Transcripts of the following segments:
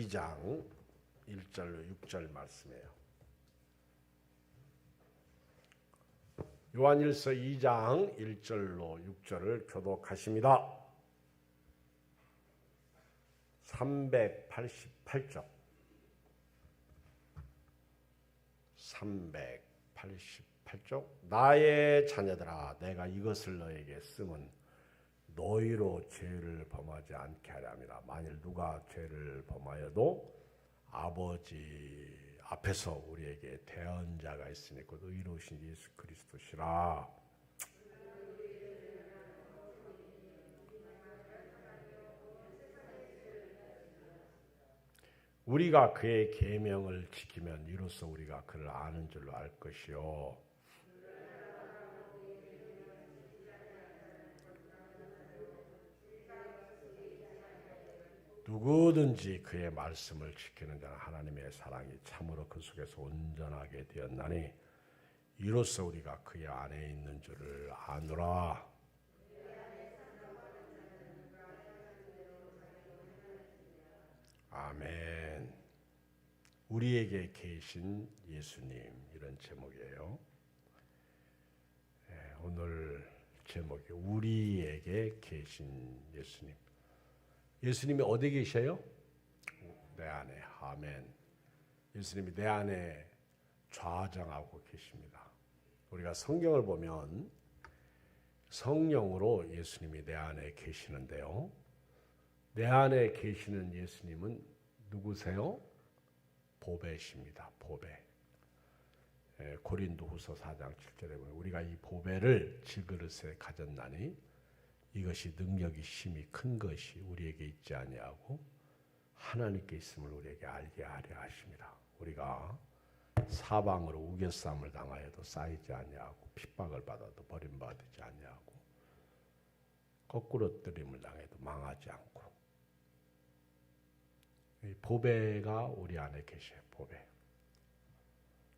2장 1절로 6절 말씀이에요. 요한일서 2장 1절로 6절을 교독하십니다. 388쪽 388쪽 나의 자녀들아 내가 이것을 너에게 쓰면 너희로 죄를 범하지 않게 하려 함이라. 만일 누가 죄를 범하여도 아버지 앞에서 우리에게 대언 자가 있으니 곧 의로우신 예수 그리스도시라. 우리가 그의 계명을 지키면 이로써 우리가 그를 아는 줄로 알 것이요 누구든지 그의 말씀을 지키는 자는 하나님의 사랑이 참으로 그 속에서 온전하게 되었나니 이로써 우리가 그의 안에 있는 줄을 아노라. 아멘. 우리에게 계신 예수님, 이런 제목이에요. 오늘 제목이 우리에게 계신 예수님. 예수님이 어디 계셔요? 내 안에. 아멘. 예수님이 내 안에 좌정하고 계십니다. 우리가 성경을 보면 성령으로 예수님이 내 안에 계시는데요. 내 안에 계시는 예수님은 누구세요? 보배십니다. 보배. 고린도후서 4장 7절에 보면 우리가 이 보배를 질그릇에 가졌나니 이것이 능력이 심히 큰 것이 우리에게 있지 아니하고 하나님께 있음을 우리에게 알게 하려 하십니다. 우리가 사방으로 우겨쌈을 당하여도 쌓이지 아니하고 핍박을 받아도 버림받지 아니하고 거꾸로 뜨림을 당해도 망하지 않고 이 보배가 우리 안에 계셔요. 보배.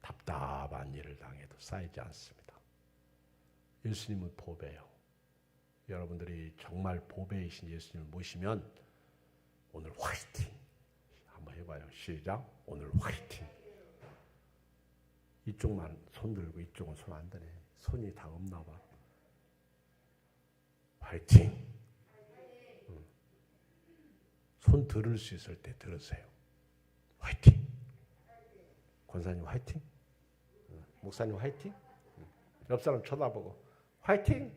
답답한 일을 당해도 쌓이지 않습니다. 예수님은 보배요. 여러분들이 정말 보배이신 예수님을 모시면 오늘 화이팅! 한번 해봐요. 시작! 오늘 화이팅! 이쪽만 손 들고 이쪽은 손 안 드네. 손이 다 없나 봐. 화이팅! 손 들을 수 있을 때 들으세요. 화이팅! 권사님 화이팅! 목사님 화이팅! 옆 사람 쳐다보고 화이팅!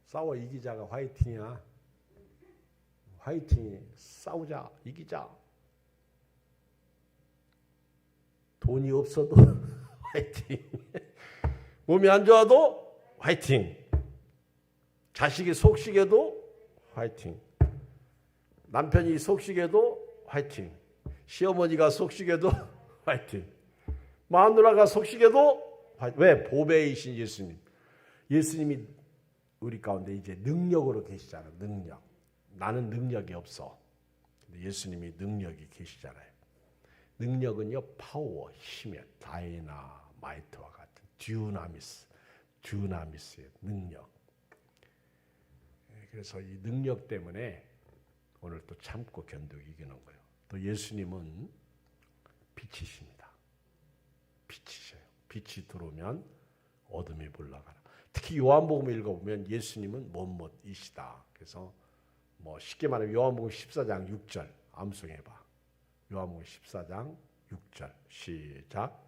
싸워 이기자가 화이팅이야. 화이팅이 싸우자 이기자. 돈이 없어도 화이팅. 몸이 안 좋아도 화이팅. 자식이 속시게도 화이팅. 남편이 속시게도 화이팅. 시어머니가 속시게도 화이팅. 마누라가 속시게도 화이팅. 왜? 보배이신 예수님. 예수님이 우리 가운데 이제 능력으로 계시잖아요. 능력. 나는 능력이 없어. 근데 예수님이 능력이 계시잖아요. 능력은요, 파워, 힘의 다이나마이트와 같은 듀나미스의 능력. 그래서 이 능력 때문에 오늘 또 참고 견디고 이기는 거예요. 또 예수님은 빛이십니다. 빛이셔요. 빛이 들어오면 어둠이 물러가라. 특히 요한복음 읽어보면 예수님은 뭐뭐이시다. 그래서 뭐 쉽게 말하면 요한복음 14장 6절 암송해봐. 요한복음 14장 6절 시작.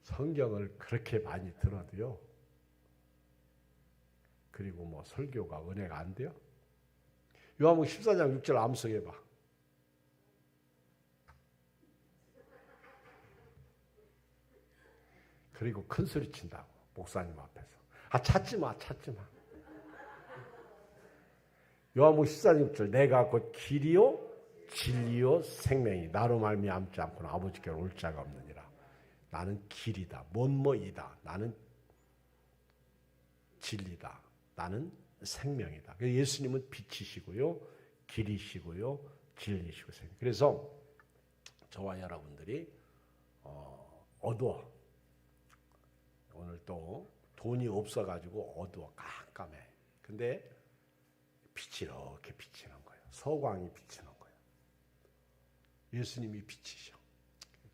성경을 그렇게 많이 들어도요. 그리고 뭐 설교가 은혜가 안 돼요? 요한복음 14장 6절 암송해봐. 그리고 큰 소리 친다고 목사님 앞에서. 찾지 마. 요한복음 14장 6절 내가 곧 길이요 진리요 생명이 나로 말미암지 않고는 아버지께로 올 자가 없느니라. 나는 길이다. 뭐뭐이다. 나는 진리다. 나는 생명이다. 예수님은 빛이시고요. 길이시고요. 진리시고 생명. 그래서 저와 여러분들이 어두워. 오늘 또 돈이 없어가지고 어두워 깜깜해. 근데 빛이 이렇게 비치는 거예요. 서광이 비치는 거예요. 예수님이 빛이셔.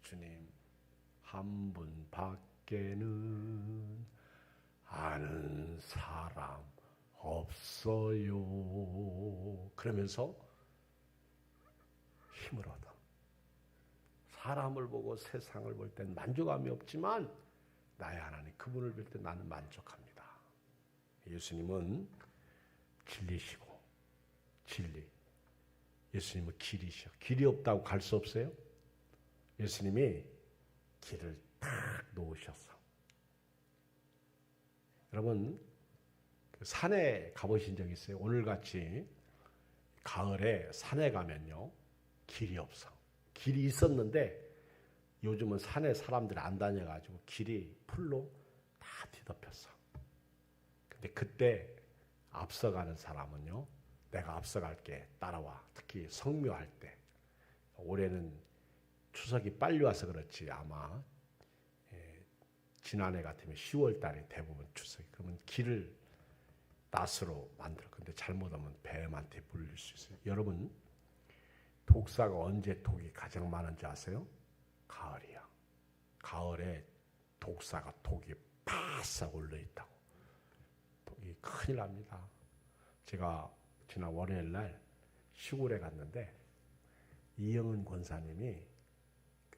주님, 한 분 밖에는 아는 사람 없어요. 그러면서 힘을 얻어. 사람을 보고 세상을 볼 땐 만족감이 없지만 나의 하나님 그분을 볼 때 나는 만족합니다. 예수님은 진리시고 진리. 예수님은 길이셔. 길이 없다고 갈 수 없어요? 예수님이 길을 딱 놓으셨어. 여러분 산에 가보신 적 있어요? 오늘같이 가을에 산에 가면요 길이 없어. 길이 있었는데 요즘은 산에 사람들이 안 다녀가지고 길이 풀로 다 뒤덮였어. 근데 그때 앞서가는 사람은요, 내가 앞서갈게 따라와. 특히 성묘할 때. 올해는 추석이 빨리 와서 그렇지 아마 지난해 같으면 10월 달에 대부분 추석이. 그러면 길을 낫으로 만들어. 근데 잘못하면 뱀한테 물릴 수 있어요. 여러분 독사가 언제 독이 가장 많은지 아세요? 가을이야. 가을에 독사가 독이 바싹 올라있다고. 독이 큰일 납니다. 제가 지난 월요일 날 시골에 갔는데 이영은 권사님이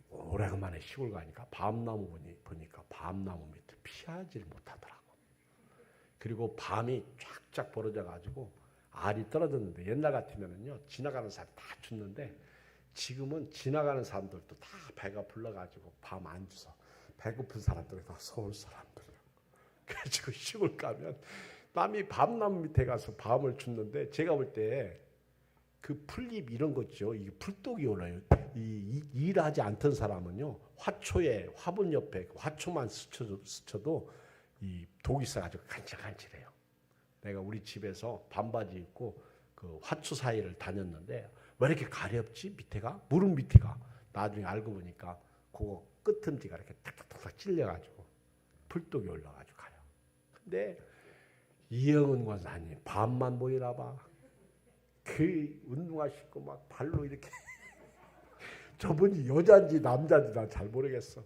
오래간만에 시골 가니까 밤나무 보니까 밤나무 밑을 피하지를 못하더라고. 그리고 밤이 쫙쫙 벌어져 가지고 알이 떨어졌는데 옛날 같으면은요 지나가는 사람 다 죽는데 지금은 지나가는 사람들도 다 배가 불러가지고 밤 안 주서 배고픈 사람들이 다 서울 사람들이야. 그래가지고 시골 가면 남이 밤나무 밑에 가서 밤을 줍는데 제가 볼 때 그 풀잎 이런 거죠. 이게 풀독이 올라요. 일하지 않던 사람은요 화초에 화분 옆에 화초만 스쳐도 이 독이 있어가지고 간질간질해요. 내가 우리 집에서 반바지 입고 그 화초 사이를 다녔는데 왜 이렇게 가렵지? 밑에가? 무릎 밑에가. 나중에 알고 보니까 그거 끄트머리가 이렇게 탁탁탁 찔려가지고 풀독이 올라가지고 가요. 근데 이영은 권사님 밤만 보이나 봐. 그 운동화 신고 막 발로 이렇게 저분이 여자인지 남자인지 난 잘 모르겠어.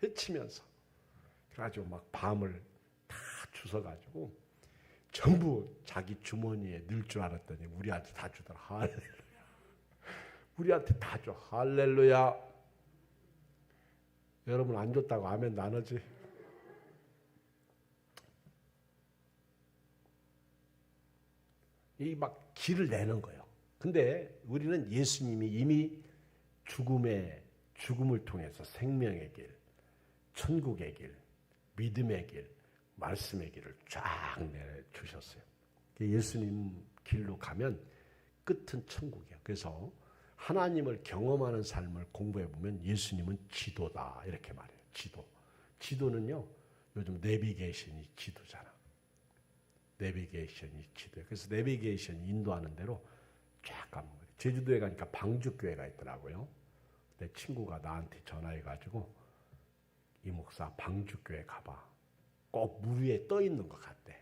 헤치면서. 그래가지고 막 밤을 다 주워가지고 전부 자기 주머니에 넣을 줄 알았더니 우리한테 다 주더라. 할렐루야. 우리한테 다 줘. 할렐루야. 여러분 안 줬다고 아멘 나누지? 이 막 길을 내는 거예요. 근데 우리는 예수님이 이미 죽음을 통해서 생명의 길, 천국의 길, 믿음의 길, 말씀의 길을 쫙 내주셨어요. 예수님 길로 가면 끝은 천국이에요. 그래서 하나님을 경험하는 삶을 공부해 보면 예수님은 지도다 이렇게 말해요. 지도는요 요즘 내비게이션이 지도잖아. 내비게이션이 지도예요. 그래서 내비게이션이 인도하는 대로 쫙 가는 거예요. 제주도에 가니까 방주교회가 있더라고요. 내 친구가 나한테 전화해가지고 이 목사 방주교회 가봐. 꼭 물 위에 떠 있는 것 같대.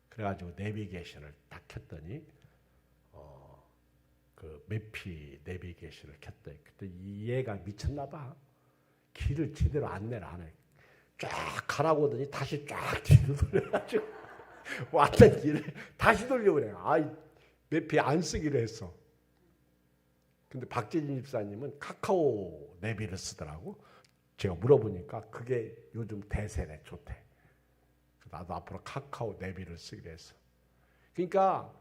그래가지고 내비게이션을 딱 켰더니 그 매피 내비게이션을 켰더니 그때 이 얘가 미쳤나 봐. 길을 제대로 안내를 안 해. 쫙 가라고 하더니 다시 쫙 뒤로 돌려가지고 왔던 길을 다시 돌려보래. 아이 매피 안 쓰기로 했어. 근데 박재진 집사님은 카카오 내비를 쓰더라고. 제가 물어보니까 그게 요즘 대세래, 좋대. 나도 앞으로 카카오 내비를 쓰기로 했어. 그러니까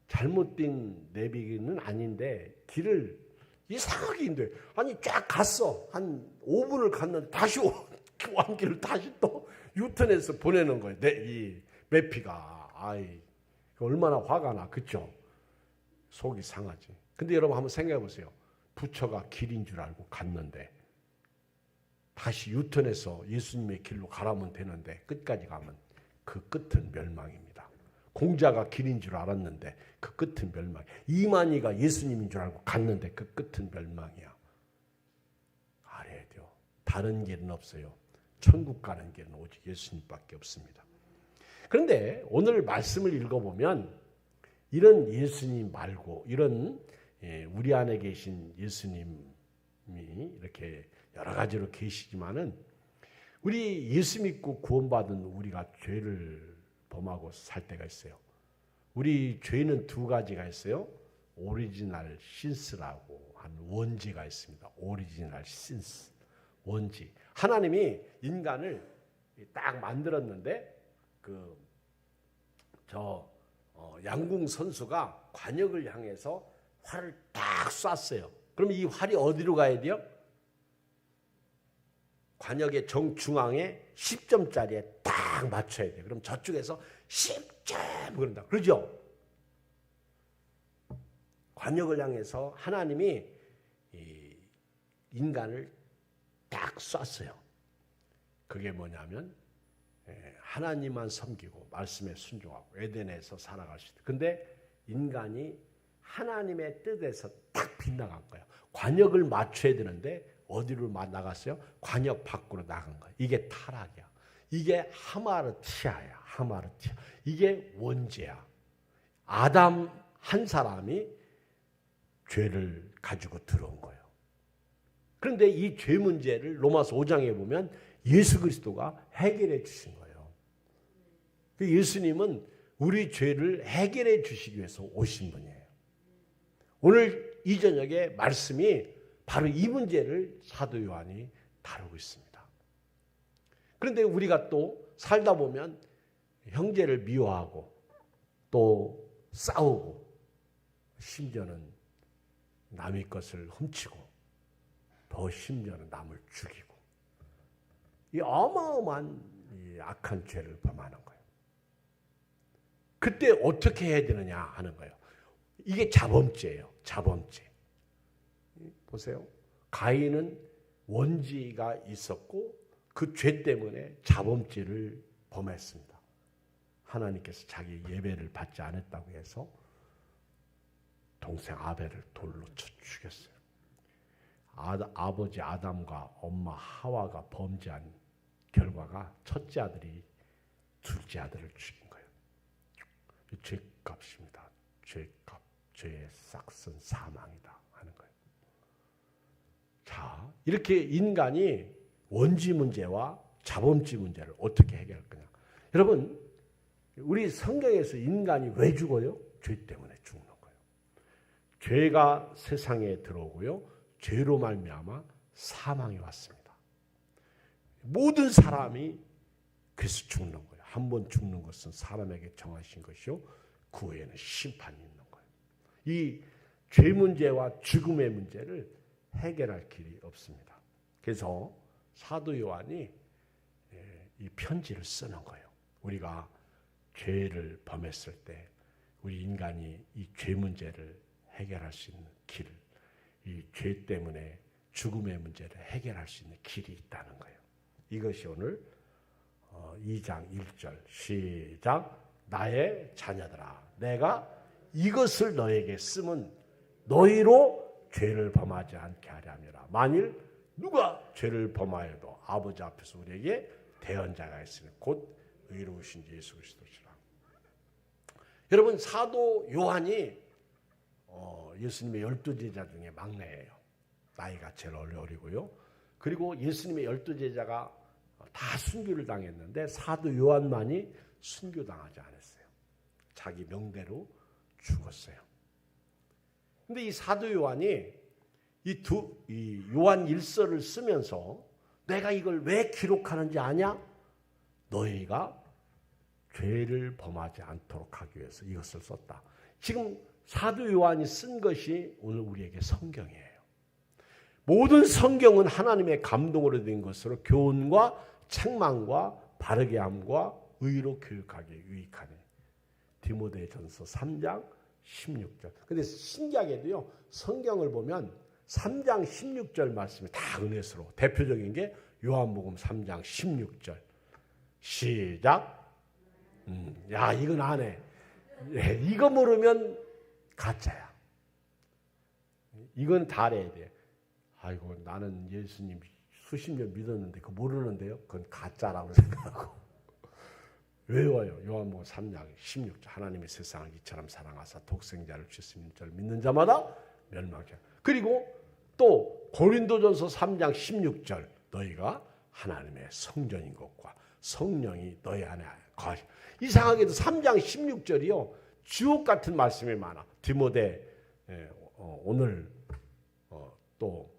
잘못된 내비는 아닌데 길을 이상하게 인도해. 아니 쫙 갔어. 한 5분을 갔는데 다시 왕 길을 다시 또 유턴해서 보내는 거예요. 이 매피가. 아이 얼마나 화가 나. 그쵸? 속이 상하지. 근데 여러분 한번 생각해 보세요. 부처가 길인 줄 알고 갔는데 다시 유턴해서 예수님의 길로 가라면 되는데 끝까지 가면 그 끝은 멸망입니다. 공자가 길인 줄 알았는데 그 끝은 멸망. 이만희가 예수님인 줄 알고 갔는데 그 끝은 멸망이야. 알아야 돼요. 다른 길은 없어요. 천국 가는 길은 오직 예수님밖에 없습니다. 그런데 오늘 말씀을 읽어보면 이런 예수님 말고 이런 우리 안에 계신 예수님이 이렇게 여러 가지로 계시지만은 우리 예수 믿고 구원받은 우리가 죄를 범하고 살 때가 있어요. 우리 죄는 두 가지가 있어요. 오리지널 신스라고 한 원죄가 있습니다. 오리지널 신스, 원죄. 하나님이 인간을 딱 만들었는데 양궁 선수가 관역을 향해서 활을 딱 쐈어요. 그럼 이 활이 어디로 가야 돼요? 관역의 정중앙에 10점짜리에 딱 맞춰야 돼요. 그럼 저쪽에서 10점 그런다. 그러죠? 관역을 향해서 하나님이 인간을 딱 쐈어요. 그게 뭐냐면 하나님만 섬기고 말씀에 순종하고 에덴에서 살아갈 수 있다. 근데 인간이 하나님의 뜻에서 딱 빗나간 거예요. 관역을 맞춰야 되는데 어디로 나갔어요? 관역 밖으로 나간 거예요. 이게 타락이야. 이게 하마르티아야. 하마르티아. 이게 원죄야. 아담 한 사람이 죄를 가지고 들어온 거예요. 그런데 이 죄 문제를 로마서 5장에 보면 예수 그리스도가 해결해 주신 거예요. 예수님은 우리 죄를 해결해 주시기 위해서 오신 분이에요. 오늘 이 저녁에 말씀이 바로 이 문제를 사도 요한이 다루고 있습니다. 그런데 우리가 또 살다 보면 형제를 미워하고 또 싸우고 심지어는 남의 것을 훔치고 더 심지어는 남을 죽이고 이 어마어마한 이 악한 죄를 범하는 거예요. 그때 어떻게 해야 되느냐 하는 거예요. 이게 자범죄예요. 자범죄. 보세요. 가인은 원죄가 있었고 그 죄 때문에 자범죄를 범했습니다. 하나님께서 자기 예배를 받지 않았다고 해서 동생 아벨을 돌로 쳐 죽였어요. 아버지 아담과 엄마 하와가 범죄한 결과가 첫째 아들이 둘째 아들을 죽인 거예요. 죄값입니다. 죄값, 죄의 싹슨 사망이다 하는 거예요. 자, 이렇게 인간이 원죄 문제와 자범죄 문제를 어떻게 해결할 거냐? 여러분, 우리 성경에서 인간이 왜 죽어요? 죄 때문에 죽는 거예요. 죄가 세상에 들어오고요. 죄로 말미암아 사망이 왔습니다. 모든 사람이 그래서 죽는 거예요. 한 번 죽는 것은 사람에게 정하신 것이요. 그 후에는 심판이 있는 거예요. 이 죄 문제와 죽음의 문제를 해결할 길이 없습니다. 그래서 사도 요한이 이 편지를 쓰는 거예요. 우리가 죄를 범했을 때 우리 인간이 이 죄 문제를 해결할 수 있는 길, 이 죄 때문에 죽음의 문제를 해결할 수 있는 길이 있다는 거예요. 이것이 오늘 2장 1절 시작. 나의 자녀들아 내가 이것을 너에게 쓰면 너희로 죄를 범하지 않게 하려 함이라. 만일 누가 죄를 범하여도 아버지 앞에서 우리에게 대언자가 있으니 곧 의로우신 예수 그리스도시라. 여러분 사도 요한이 예수님의 12제자 중에 막내예요. 나이가 제일 어리고요. 그리고 예수님의 12제자가 다 순교를 당했는데 사도 요한만이 순교당하지 않았어요. 자기 명대로 죽었어요. 근데 이 사도 요한이 이 요한 일서를 쓰면서 내가 이걸 왜 기록하는지 아냐? 너희가 죄를 범하지 않도록 하기 위해서 이것을 썼다. 지금 사도 요한이 쓴 것이 오늘 우리에게 성경이에요. 모든 성경은 하나님의 감동으로 된 것으로 교훈과 책망과 바르게 함과 의로 교육하기에 유익하니. 디모데전서 3장 16절. 근데 신기하게도요. 성경을 보면 3장 16절 말씀이 다 은혜스러워. 대표적인 게 요한복음 3장 16절. 시작. 야, 이건 안 해. 이거 모르면 가짜야. 이건 다 알아야 돼. 아이고, 나는 예수님 수십 년 믿었는데 그거 모르는데요. 그건 가짜라고 생각하고. 외워요. 요한복음 3장 16절. 하나님이 세상을 이처럼 사랑하사 독생자를 주셨으니 저를 믿는 자마다 멸망케. 그리고 또 고린도전서 3장 16절. 너희가 하나님의 성전인 것과 성령이 너희 안에 거하시. 이상하게도 3장 16절이요. 주옥 같은 말씀이 많아. 디모데 오늘 또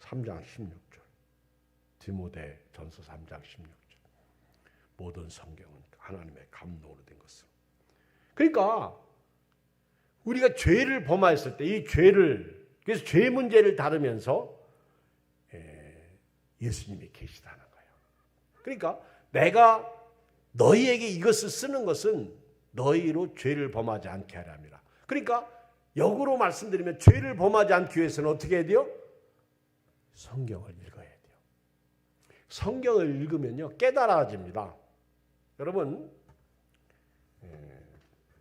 3장 16절. 디모데 전서 3장 16절. 모든 성경은 하나님의 감동으로 된 것을. 그러니까 우리가 죄를 범하였을 때 이 죄를, 그래서 죄 문제를 다루면서 예수님이 계시다는 거예요. 그러니까 내가 너희에게 이것을 쓰는 것은 너희로 죄를 범하지 않게 하려 함이라. 그러니까 역으로 말씀드리면 죄를 범하지 않기 위해서는 어떻게 해야 돼요? 성경을 읽어야 돼요. 성경을 읽으면요 깨달아집니다. 여러분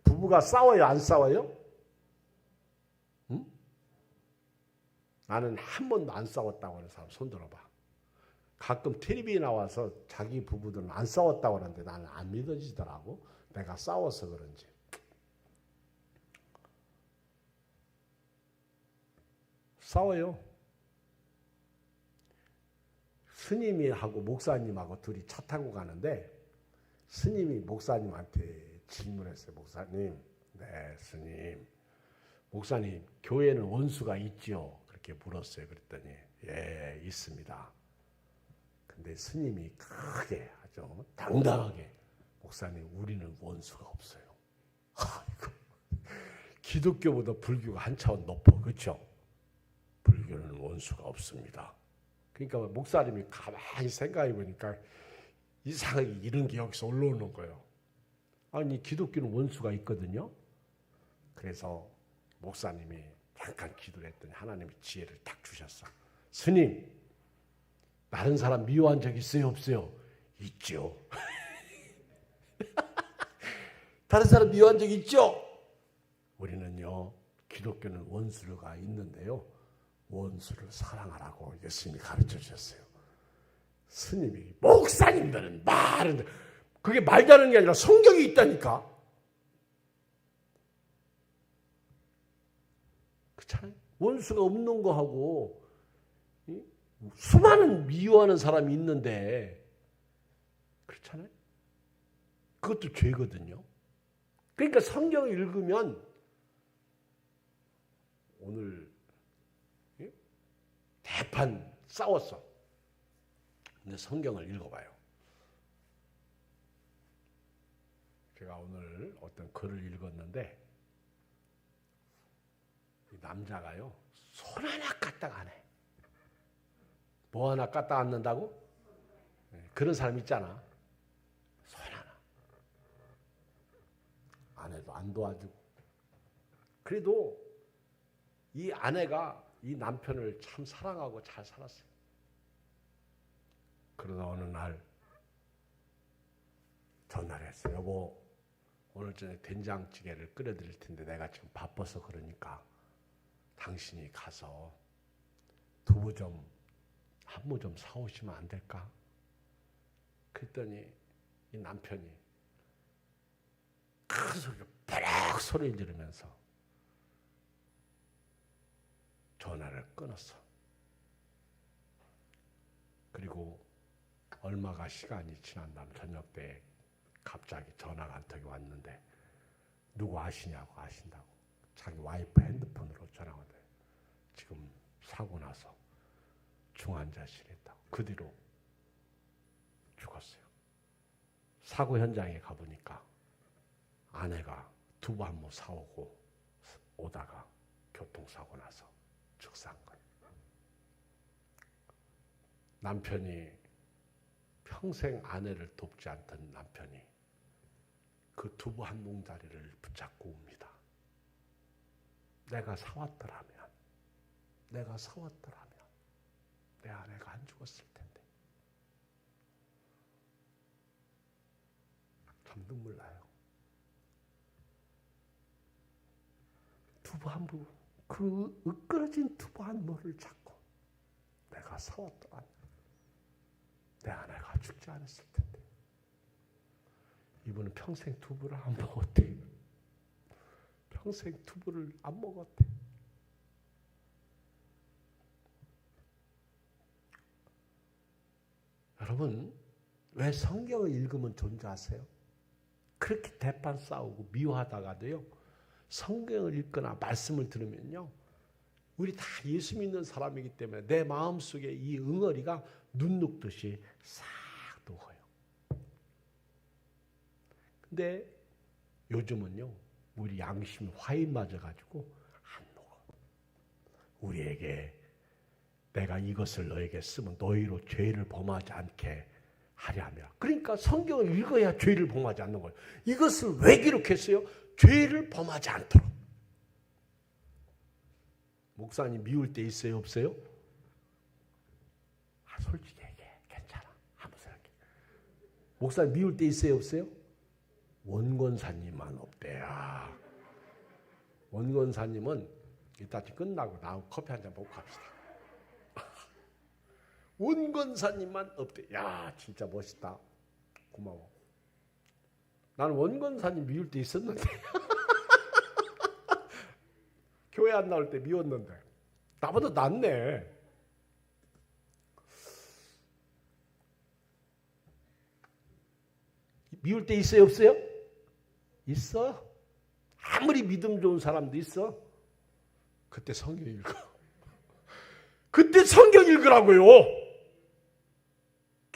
부부가 싸워요? 안 싸워요? 응? 나는 한 번도 안 싸웠다고 하는 사람 손 들어봐. 가끔 텔레비에 나와서 자기 부부들은 안 싸웠다고 하는데 나는 안 믿어지더라고. 내가 싸워서 그런지. 싸워요. 스님이하고 목사님하고 둘이 차 타고 가는데 스님이 목사님한테 질문했어요. 목사님, 네 스님, 목사님 교회는 원수가 있지요? 그렇게 물었어요. 그랬더니 예 있습니다. 근데 스님이 크게 아주 당당하게 목사님 우리는 원수가 없어요. 아이고, 기독교보다 불교가 한 차원 높아. 그렇죠? 불교는 원수가 없습니다. 그러니까 목사님이 가만히 생각해 보니까 이상하게 이런 게 여기서 올라오는 거예요. 아니 기독교는 원수가 있거든요. 그래서 목사님이 잠깐 기도를 했더니 하나님이 지혜를 딱 주셨어. 스님, 다른 사람 미워한 적 있어요? 없어요? 있죠. 다른 사람 미워한 적 있죠? 우리는요 기독교는 원수가 있는데요 원수를 사랑하라고 예수님이 가르쳐 주셨어요. 스님이 목사님들은 말은 그게 말다는 게 아니라 성경이 있다니까. 그렇잖아요. 원수가 없는 거하고 수많은 미워하는 사람이 있는데 그렇잖아요. 그것도 죄거든요. 그러니까 성경을 읽으면 오늘 대판 싸웠어. 근데 성경을 읽어봐요. 제가 오늘 어떤 글을 읽었는데 이 남자가요 손 하나 까딱 안 해. 뭐 하나 까딱 안 넣는다고? 그런 사람 있잖아. 손 하나. 아내도 안 도와주고. 그래도 이 아내가 이 남편을 참 사랑하고 잘 살았어요. 그러다 어느 날 전화를 했어요. 여보, 오늘 저녁에 된장찌개를 끓여드릴 텐데 내가 지금 바빠서 그러니까 당신이 가서 두부 좀 한무 좀 사오시면 안 될까? 그랬더니 이 남편이 큰 소리로 벼락 소리 지르면서 전화를 끊었어. 그리고 얼마가 시간이 지난 다음 저녁 때 갑자기 전화가 한 통이 왔는데 누구 아시냐고. 아신다고. 자기 와이프 핸드폰으로 전화가 왔는데 지금 사고 나서 중환자실에 있다고. 그 뒤로 죽었어요. 사고 현장에 가보니까 아내가 두부 한모 사오고 오다가 교통사고 나서 죽사한 거예요. 남편이 평생 아내를 돕지 않던 남편이 그 두부 한 몽다리를 붙잡고 옵니다. 내가 사왔더라면 내 아내가 안 죽었을 텐데. 참 눈물 나요. 두부 한 부, 그 으끄러진 두부 한 모를 잡고 내가 사왔더라면 내 아내가 죽지 않았을 텐데. 이분은 평생 두부를 안 먹었대. 평생 두부를 안 먹었대. 여러분, 왜 성경을 읽으면 좋은지 아세요? 그렇게 대판 싸우고 미워하다가도요, 성경을 읽거나 말씀을 들으면요, 우리 다 예수 믿는 사람이기 때문에 내 마음속에 이 응어리가 눈 녹듯이 싹 녹아요. 근데 요즘은요, 우리 양심이 화인 맞아가지고 안 녹아. 우리에게 내가 이것을 너에게 쓰면 너희로 죄를 범하지 않게 하려 함이라. 그러니까 성경을 읽어야 죄를 범하지 않는 거예요. 이것을 왜 기록했어요? 죄를 범하지 않도록. 목사님 미울 때 있어요, 없어요? 솔직히 얘기해. 괜찮아. 아무 생각해. 목사님 미울 때 있어요, 없어요? 원권사님만 없대야. 원권사님은 이따 끝나고 나하고 커피 한잔 먹고 갑시다. 원권사님만 없대. 야, 진짜 멋있다. 고마워. 나는 원권사님 미울 때 있었는데. 교회 안 나올 때 미웠는데. 나보다 낫네. 미울 때 있어요, 없어요? 있어. 아무리 믿음 좋은 사람도 있어. 그때 성경 읽어. 그때 성경 읽으라고요.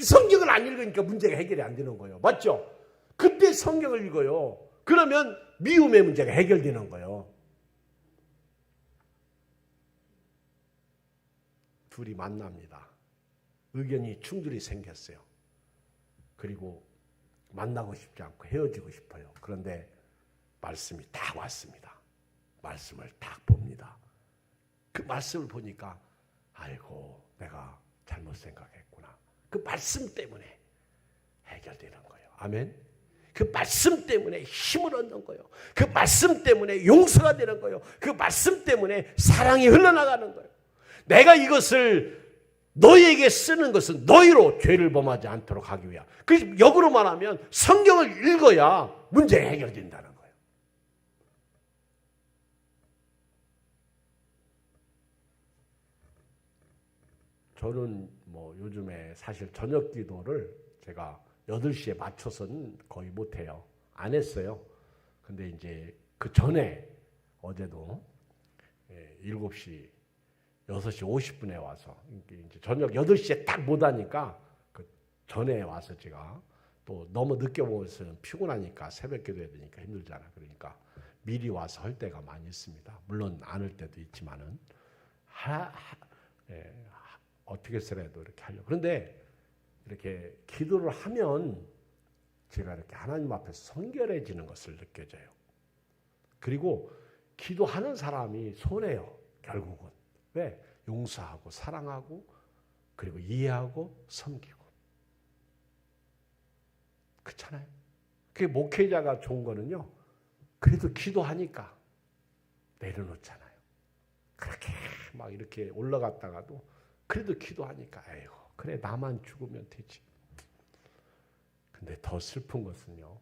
성경을 안 읽으니까 문제가 해결이 안 되는 거예요. 맞죠? 그때 성경을 읽어요. 그러면 미움의 문제가 해결되는 거예요. 둘이 만납니다. 의견이 충돌이 생겼어요. 그리고 만나고 싶지 않고 헤어지고 싶어요. 그런데 말씀이 딱 왔습니다. 말씀을 딱 봅니다. 그 말씀을 보니까 아이고 내가 잘못 생각했구나. 그 말씀 때문에 해결되는 거예요. 아멘. 그 말씀 때문에 힘을 얻는 거예요. 그 말씀 때문에 용서가 되는 거예요. 그 말씀 때문에 사랑이 흘러나가는 거예요. 내가 이것을 너희에게 쓰는 것은 너희로 죄를 범하지 않도록 하기 위하여. 그 역으로 말하면 성경을 읽어야 문제가 해결된다는 거예요. 저는 요즘에 사실 저녁 기도를 제가 8시에 맞춰서는 거의 못해요. 안 했어요. 근데 이제 그 전에 어제도 7시 6시 50분에 와서 이제 저녁 8시에 딱 못하니까 그 전에 와서 제가 또 너무 늦게 먹으면 피곤하니까 새벽 기도해야 되니까 힘들잖아. 그러니까 미리 와서 할 때가 많이 있습니다. 물론 안 할 때도 있지만은 어떻게 해서라도 이렇게 하려고. 그런데 이렇게 기도를 하면 제가 이렇게 하나님 앞에서 성결해지는 것을 느껴져요. 그리고 기도하는 사람이 손해요. 결국은. 왜? 용서하고 사랑하고 그리고 이해하고 섬기고. 그렇잖아요. 그게 목회자가 좋은 거는요. 그래도 기도하니까 내려놓잖아요. 그렇게 막 이렇게 올라갔다가도 그래도 기도하니까 아이고 그래 나만 죽으면 되지. 근데 더 슬픈 것은요.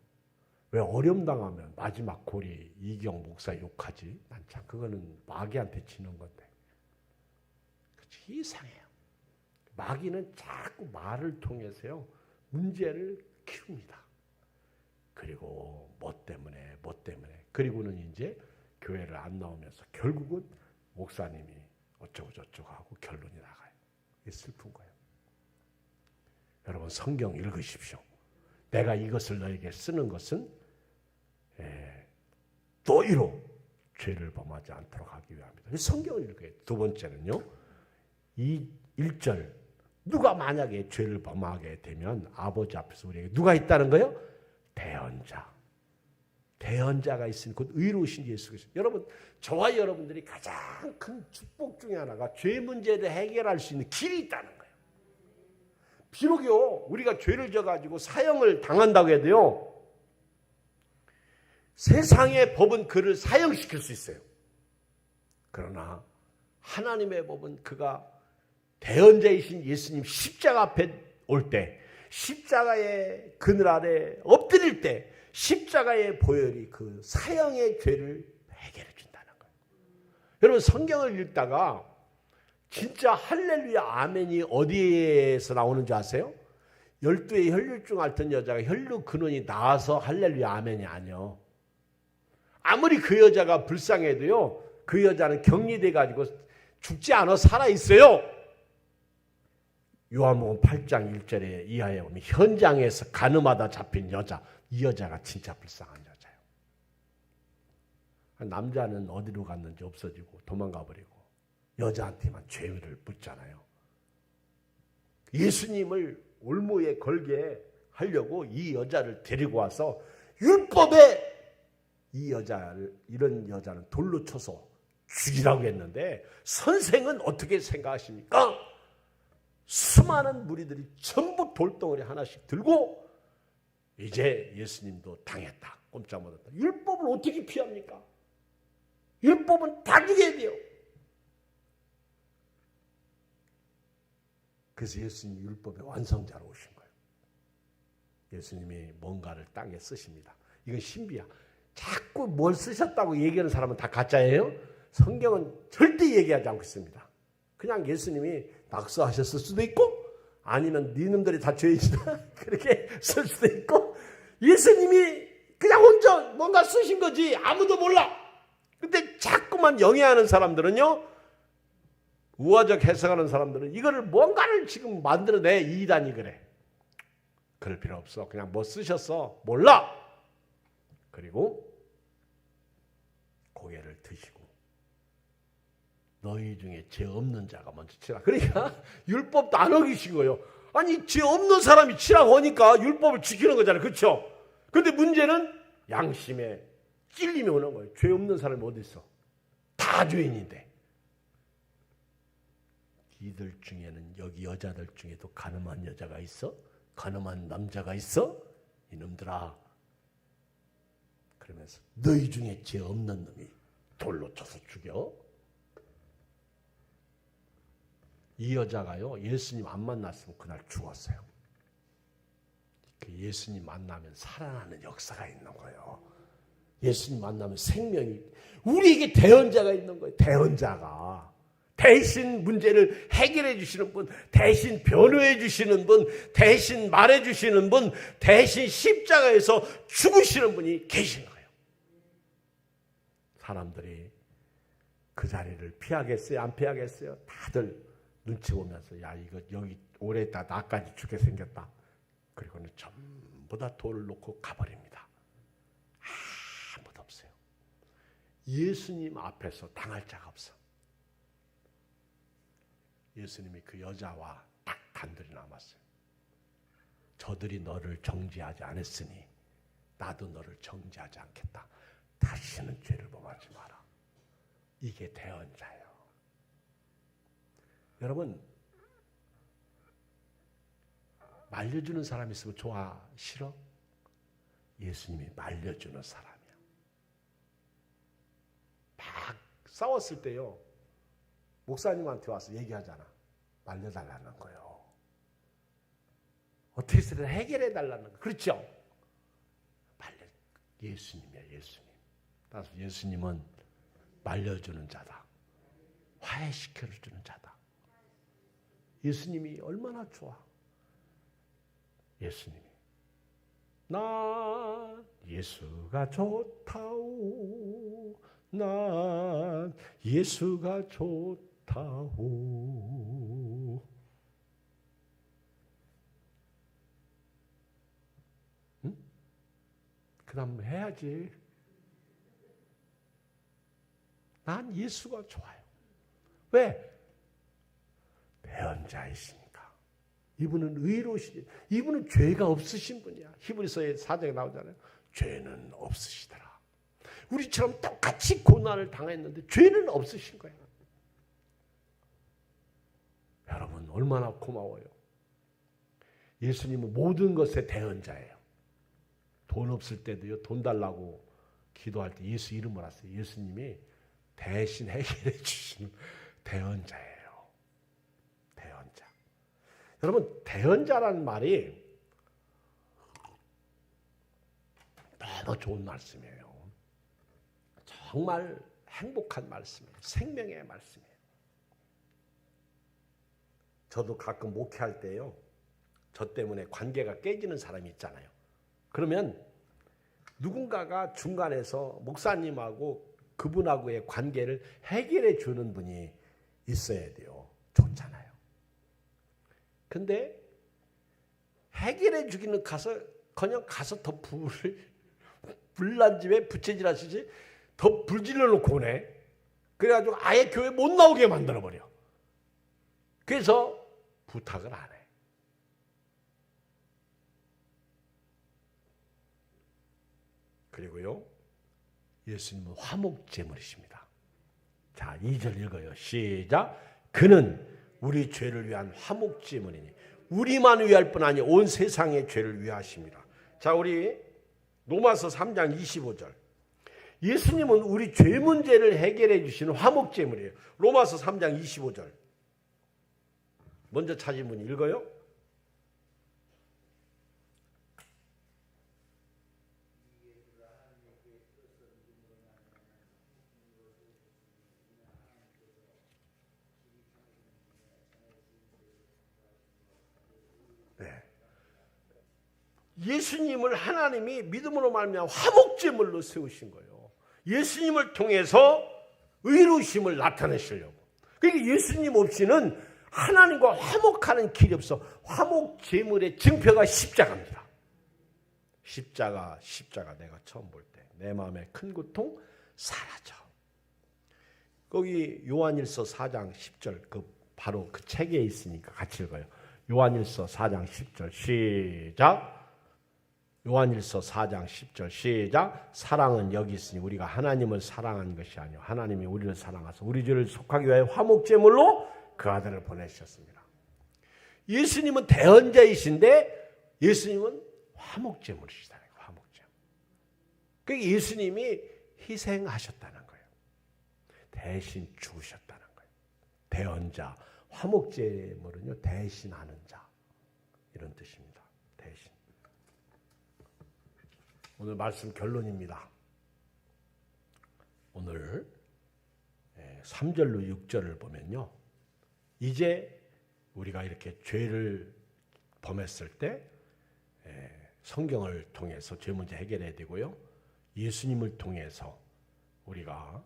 왜 어려움 당하면 마지막 고리 이경 목사 욕하지? 난 참 그거는 마귀한테 지는 건데. 그치? 이상해요. 마귀는 자꾸 말을 통해서요. 문제를 키웁니다. 그리고 뭐 때문에. 그리고는 이제 교회를 안 나오면서 결국은 목사님이 어쩌고 저쩌고 하고 결론이 나가요. 이게 슬픈 거예요. 여러분 성경 읽으십시오. 내가 이것을 너에게 쓰는 것은 너희로 죄를 범하지 않도록 하기 위함이다. 성경을 읽어요. 두 번째는요. 이 1절 누가 만약에 죄를 범하게 되면 아버지 앞에서 우리에게 누가 있다는 거예요? 대언자. 대언자가 있으니 곧 의로우신 예수 그리스도. 여러분 저와 여러분들이 가장 큰 축복 중에 하나가 죄 문제를 해결할 수 있는 길이 있다는 거예요. 비록요 우리가 죄를 져가지고 사형을 당한다고 해도요. 세상의 법은 그를 사형시킬 수 있어요. 그러나 하나님의 법은 그가 대언자이신 예수님 십자가 앞에 올 때, 십자가의 그늘 아래 엎드릴 때 십자가의 보혈이 그 사형의 죄를 해결해 준다는 거예요. 여러분 성경을 읽다가 진짜 할렐루야 아멘이 어디에서 나오는 줄 아세요? 12의 혈류증 앓던 여자가 혈류 근원이 나와서 할렐루야 아멘이 아니요. 아무리 그 여자가 불쌍해도요, 그 여자는 격리돼 가지고 죽지 않아 살아 있어요. 요한복음 8장 1절에 이하에 보면 현장에서 가늠하다 잡힌 여자, 이 여자가 진짜 불쌍한 여자예요. 남자는 어디로 갔는지 없어지고 도망가 버리고 여자한테만 죄를 묻잖아요. 예수님을 올무에 걸게 하려고 이 여자를 데리고 와서 율법에 이 여자를, 이런 여자는 돌로 쳐서 죽이라고 했는데 선생은 어떻게 생각하십니까? 수많은 무리들이 전부 돌덩어리 하나씩 들고 이제 예수님도 당했다. 꼼짝 못했다. 율법을 어떻게 피합니까? 율법은 다 죽여야 돼요. 그래서 예수님이 율법의 완성자로 오신 거예요. 예수님이 뭔가를 땅에 쓰십니다. 이건 신비야. 자꾸 뭘 쓰셨다고 얘기하는 사람은 다 가짜예요. 성경은 절대 얘기하지 않고 있습니다. 그냥 예수님이 낙서하셨을 수도 있고 아니면 니놈들이 다 죄인이다 그렇게 쓸 수도 있고 예수님이 그냥 혼자 뭔가 쓰신 거지 아무도 몰라. 근데 자꾸만 영해하는 사람들은요, 우화적 해석하는 사람들은 이거를 뭔가를 지금 만들어내 이단이 그래. 그럴 필요 없어. 그냥 뭐 쓰셨어. 몰라. 그리고 고개를 드시고 너희 중에 죄 없는 자가 먼저 치라. 그러니까 율법도 안 어기신 거예요. 아니 죄 없는 사람이 치라고 하니까 율법을 지키는 거잖아요. 그렇죠? 그런데 문제는 양심에 찔림이 오는 거예요. 죄 없는 사람이 어디 있어? 다 죄인인데. 이들 중에는 여기 여자들 중에도 가늠한 여자가 있어? 가늠한 남자가 있어? 이놈들아. 그러면서 너희 중에 죄 없는 놈이 돌로 쳐서 죽여. 이 여자가요, 예수님 안 만났으면 그날 죽었어요. 그 예수님 만나면 살아나는 역사가 있는 거예요. 예수님 만나면 생명이, 우리에게 대언자가 있는 거예요. 대언자가. 대신 문제를 해결해 주시는 분, 대신 변호해 주시는 분, 대신 말해 주시는 분, 대신 십자가에서 죽으시는 분이 계신 거예요. 사람들이 그 자리를 피하겠어요? 안 피하겠어요? 다들 눈치 보면서 야 이거 여기 오래 있다 나까지 죽게 생겼다. 그리고는 전부 다 돌을 놓고 가버립니다. 아무도 없어요. 예수님 앞에서 당할 자가 없어. 예수님이 그 여자와 딱 단둘이 남았어요. 저들이 너를 정죄하지 않았으니 나도 너를 정죄하지 않겠다. 다시는 죄를 범하지 마라. 이게 대언자예요. 여러분, 말려주는 사람이 있으면 좋아? 싫어? 예수님이 말려주는 사람이야. 막 싸웠을 때요, 목사님한테 와서 얘기하잖아. 말려달라는 거예요. 어떻게 해서든 해결해달라는 거. 그렇죠? 예수님이야, 예수님. 따라서 예수님은 말려주는 자다. 화해시켜주는 자다. 예수님이 얼마나 좋아. 예수님이 난 예수가 좋다오. 난 예수가 좋다오. 응? 그 다음 해야지. 난 예수가 좋아요. 왜? 대언자이시니까. 이분은 의로우시지. 이분은 죄가 없으신 분이야. 히브리서의 4장에 나오잖아요. 죄는 없으시더라. 우리처럼 똑같이 고난을 당했는데 죄는 없으신 거예요. 여러분 얼마나 고마워요. 예수님은 모든 것의 대언자예요. 돈 없을 때도요, 돈 달라고 기도할 때 예수 이름을 하세요. 예수님이 대신 해결해 주시는 대언자예요. 대언자. 여러분, 대언자라는 말이 너무 좋은 말씀이에요. 정말 행복한 말씀이에요. 생명의 말씀이에요. 저도 가끔 목회할 때요, 저 때문에 관계가 깨지는 사람이 있잖아요. 그러면 누군가가 중간에서 목사님하고 그분하고의 관계를 해결해 주는 분이 있어야 돼요. 좋잖아요. 근데 해결해 주기는 그냥 가서 더 불난 집에 부채질 하시지 더 불질러 놓고 오네. 그래가지고 아예 교회 못 나오게 만들어버려. 그래서 부탁을 안 해. 그리고요, 예수님은 화목제물이십니다. 자, 2절 읽어요. 시작. 그는 우리 죄를 위한 화목제물이니 우리만 위할 뿐 아니 온 세상의 죄를 위하십니다. 자, 우리 로마서 3장 25절. 예수님은 우리 죄 문제를 해결해 주시는 화목제물이에요. 로마서 3장 25절. 먼저 찾은 분 읽어요. 네. 예수님을 하나님이 믿음으로 말미암아 화목제물로 세우신 거예요. 예수님을 통해서 의로우심을 나타내시려고. 그러니까 예수님 없이는 하나님과 화목하는 길이 없어. 화목제물의 증표가 십자가입니다. 십자가 내가 처음 볼 때 내 마음에 큰 고통 사라져. 거기 요한일서 4장 10절 바로 그 책에 있으니까 같이 읽어요. 요한일서 4장 10절 시작. 요한일서 4장 10절 시작. 사랑은 여기 있으니 우리가 하나님을 사랑한 것이 아니요 하나님이 우리를 사랑하사 우리 죄를 속하기 위하여 화목제물로 그 아들을 보내셨습니다. 예수님은 대언자이신데 예수님은 화목제물이시다. 화목제물. 그러니까 예수님이 희생하셨다는 거예요. 대신 죽으셨다는 거예요. 대언자, 화목제물은요 대신하는 자 이런 뜻입니다. 대신. 오늘 말씀 결론입니다. 오늘 3절로 6절을 보면요. 이제 우리가 이렇게 죄를 범했을 때 성경을 통해서 죄 문제 해결해야 되고요. 예수님을 통해서 우리가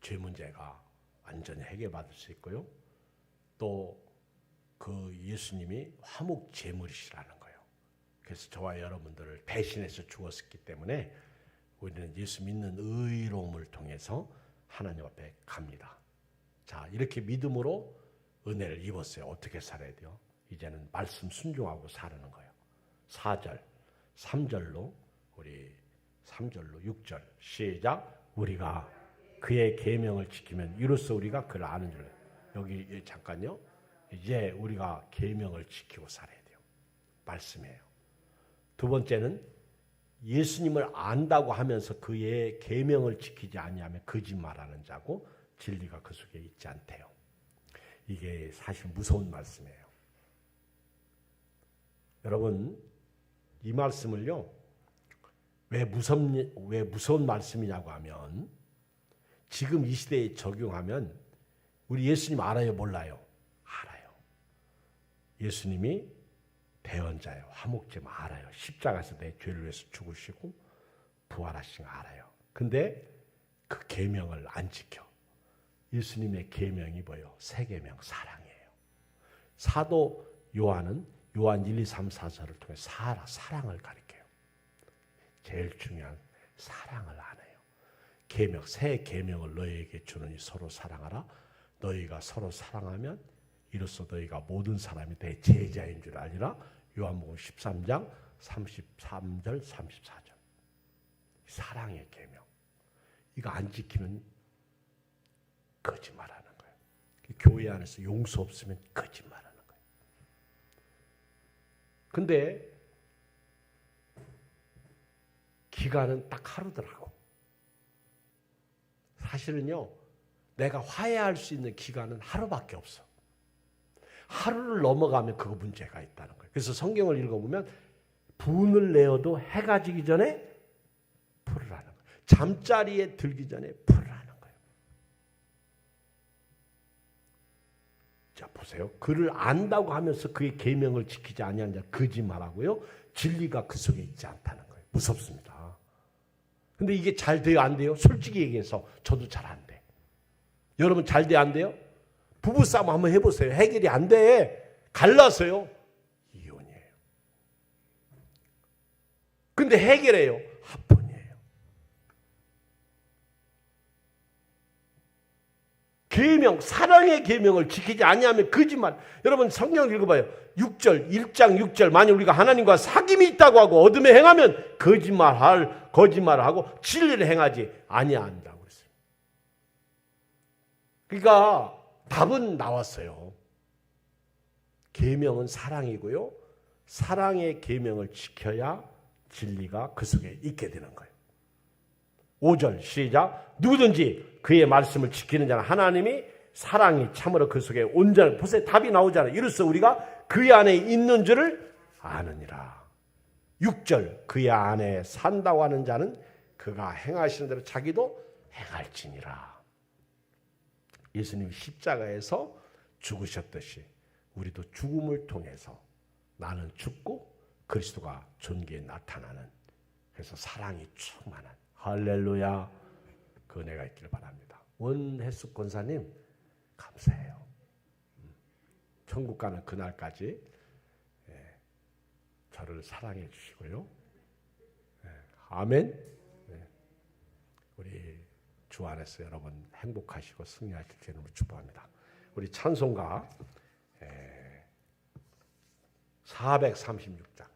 죄 문제가 완전히 해결받을 수 있고요. 또 그 예수님이 화목제물이시라는 거예요. 그래서 저와 여러분들을 대신해서 죽었기 때문에 우리는 예수 믿는 의로움을 통해서 하나님 앞에 갑니다. 자, 이렇게 믿음으로 은혜를 입었어요. 어떻게 살아야 돼요? 이제는 말씀 순종하고 사는 거예요. 4절, 3절로 우리 3절로 6절 시작. 우리가 그의 계명을 지키면 이로써 우리가 그를 아는 줄. 여기 잠깐요. 이제 우리가 계명을 지키고 살아야 돼요. 말씀이에요. 두 번째는 예수님을 안다고 하면서 그의 계명을 지키지 아니하면 거짓말하는 자고 진리가 그 속에 있지 않대요. 이게 사실 무서운 말씀이에요. 여러분, 이 말씀을요, 왜 무서운 말씀이냐고 하면, 지금 이 시대에 적용하면, 우리 예수님 알아요, 몰라요? 알아요. 예수님이 대언자예요. 화목제물 알아요. 십자가에서 내 죄를 위해서 죽으시고, 부활하신 거 알아요. 근데 그 계명을 안 지켜. 예수님의 계명이 뭐예요? 세 계명, 사랑이에요. 사도 요한은 요한 1, 2, 3, 4절을 통해 사랑을 가리켜요. 제일 중요한 사랑을 안 해요. 계명, 새 계명을 너희에게 주노니 서로 사랑하라. 너희가 서로 사랑하면 이로써 너희가 모든 사람이 내 제자인 줄 알리라. 요한복음 13장 33절, 34절. 사랑의 계명. 이거 안 지키면 거짓말하는 거예요. 교회 안에서 용서 없으면 거짓말하는 거예요. 근데 기간은 딱 하루더라고. 사실은요, 내가 화해할 수 있는 기간은 하루밖에 없어. 하루를 넘어가면 그거 문제가 있다는 거예요. 그래서 성경을 읽어보면 분을 내어도 해가 지기 전에 풀으라는 거예요. 잠자리에 들기 전에 풀으라는 거예요. 자, 보세요. 그를 안다고 하면서 그의 계명을 지키지 아니하는 자 거짓말하고요. 진리가 그 속에 있지 않다는 거예요. 무섭습니다. 근데 이게 잘 돼요, 안 돼요? 솔직히 얘기해서 저도 잘 안 돼. 여러분 잘 돼요, 안 돼요? 부부싸움 한번 해보세요. 해결이 안 돼. 갈라서요. 이혼이에요. 근데 해결해요. 합본이에요. 계명, 사랑의 계명을 지키지 아니하면 거짓말. 여러분 성경 읽어봐요. 6절, 1장 6절. 만약 우리가 하나님과 사귐이 있다고 하고 어둠에 행하면 거짓말을 하고 진리를 행하지 아니한다고 그랬어요. 그러니까 답은 나왔어요. 계명은 사랑이고요. 사랑의 계명을 지켜야 진리가 그 속에 있게 되는 거예요. 5절 시작. 누구든지 그의 말씀을 지키는 자는 하나님이 사랑이 참으로 그 속에 온전한 보세요. 답이 나오잖아요. 이로써 우리가 그의 안에 있는 줄을 아느니라. 6절 그의 안에 산다고 하는 자는 그가 행하시는 대로 자기도 행할지니라. 예수님이 십자가에서 죽으셨듯이 우리도 죽음을 통해서 나는 죽고 그리스도가 존귀에 나타나는, 그래서 사랑이 충만한 할렐루야 그 은혜가 있기를 바랍니다. 원혜숙 권사님 감사해요. 천국 가는 그날까지 저를 사랑해 주시고요. 아멘. 우리 주 안에서 여러분 행복하시고 승리하실 주님을 축복합니다. 우리 찬송가 436장